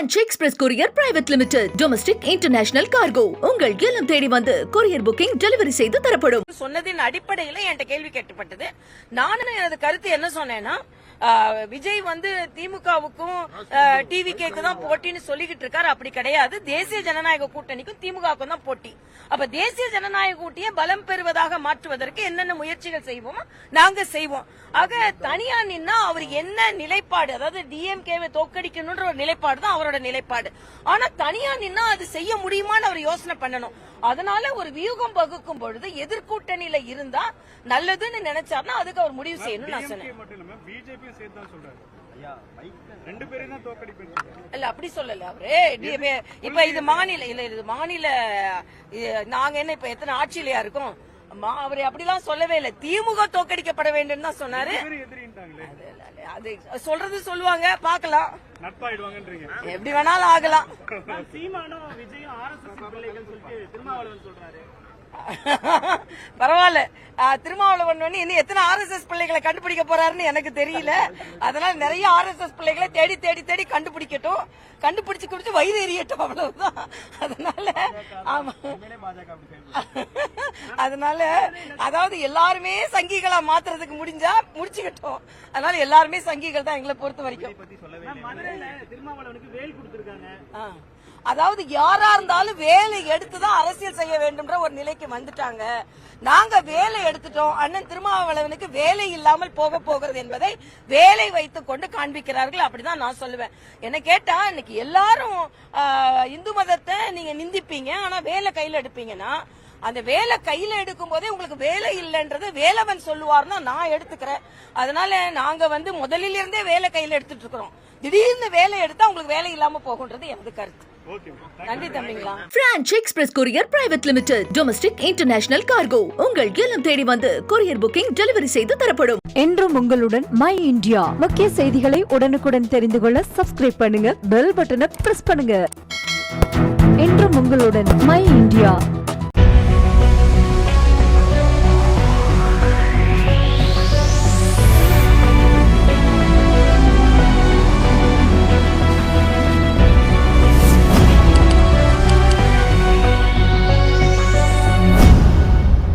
French Express Courier Private Limited. Domestic International Cargo. உங்கள் இல்லம் தேடி வந்து courier booking delivery செய்து தரப்படும். சொன்னதின் அடிப்படையில் என்கிட்ட கேள்வி கேட்கப்பட்டது. நானும் எனது கருத்து என்ன சொன்னேன்னா, விஜய் வந்து திமுகவுக்கும் டிவிகேக்கு தான் போட்டின்னு சொல்லிக்கிட்டு இருக்காரு. அப்படி கிடையாது. தேசிய ஜனநாயக கூட்டணிக்கும் திமுகவுக்கும் தான் போட்டி. அப்ப தேசிய ஜனநாயக கூட்டணியை பலம் பெறுவதாக மாற்றுவதற்கு என்னென்ன முயற்சிகள் செய்வோமோ நாங்க செய்வோம். ஆக தனியா நின்னா அவர் என்ன நிலைப்பாடு, அதாவது டிஎம்கேவை தோக்கடிக்கணும்ன்ற ஒரு நிலைப்பாடு தான் அவரோட நிலைப்பாடு. ஆனா தனியா நின்னா அது செய்ய முடியுமான்னு அவர் யோசனை பண்ணணும். அதனால ஒரு வியூகம் வகுக்கும் பொழுது எதிர்கூட்டணியில இருந்தா நல்லதுன்னு நினைச்சாருன்னா அதுக்கு அவர் முடிவு செய்யணும். நான் சொன்னேன் இல்ல அப்படி சொல்லல அவரு. இப்ப இது மாநில இல்ல, இது மாநில. நாங்க என்ன இப்ப எத்தனை ஆட்சியிலயா இருக்கோம்? அவரு அப்படிலாம் சொல்லவே இல்லை. திமுக தோக்கடிக்கப்பட வேண்டும் தான் சொன்னாரு. அது சொல்றது சொல்லுவாங்க, பாக்கலாம். எப்படி வேணாலும் ஆகலாம். பரவாயில்ல. திருமாவளவன் இன்னும் எத்தனை RSS பிள்ளைகளை கண்டுபிடிக்க போறாருன்னு எனக்கு தெரியல. அதனால நிறைய RSS பிள்ளைகளை தேடி தேடி தேடி கண்டுபிடிக்கட்டும், கண்டுபிடிச்சு குடிச்சு வயிறு எரியட்டும், அவ்வளவுதான். அதனால ஆமா, அதனால அதாவது எல்லாருமே சங்கிகளா மாத்துறதுக்கு முடிஞ்சா முடிச்சுக்கிட்டோம். அதனால எல்லாருமே சங்கிகள் தான் எங்களை பொறுத்த வரைக்கும். அதாவது யாரா இருந்தாலும் வேலை எடுத்துதான் அரசியல் செய்ய வேண்டும்ன்ற ஒரு நிலைக்கு வந்துட்டாங்க. நாங்க வேலை எடுத்துட்டோம். அண்ணன் திருமாவளவனுக்கு வேலை இல்லாமல் போகிறது என்பதை வேலை வைத்துக் கொண்டு காண்பிக்கிறார்கள். அப்படிதான் நான் சொல்லுவேன். என்ன கேட்டா இன்னைக்கு எல்லாரும் இந்து மதத்தை நீங்க நிந்திப்பீங்க, ஆனா வேலை கையில எடுப்பீங்கன்னா அந்த வேலை கையில எடுக்கும் போதே உங்களுக்கு வேலை இல்லைன்றது வேலவன் சொல்லுவார்னா நான் எடுத்துக்கிறேன். அதனால நாங்க முதலில் இருந்தே வேலை கையில எடுத்துட்டு இருக்கிறோம். திடீர்னு வேலை எடுத்தா உங்களுக்கு வேலை இல்லாம போகுன்றது எனது கருத்து. நன்றி தம்பிங்களா. French Express Courier Private Limited. Domestic International Cargo. உங்கள் இல்லம் தேடி வந்து courier booking delivery செய்து தரப்படும். என்றும் உங்களுடன் மை இந்தியா. முக்கிய செய்திகளை உடனுக்குடன் தெரிந்து கொள்ள சப்ஸ்கிரைப் பண்ணுங்க, பெல் பட்டனை பிரஸ் பண்ணுங்க. என்றும் உங்களுடன் மை இந்தியா.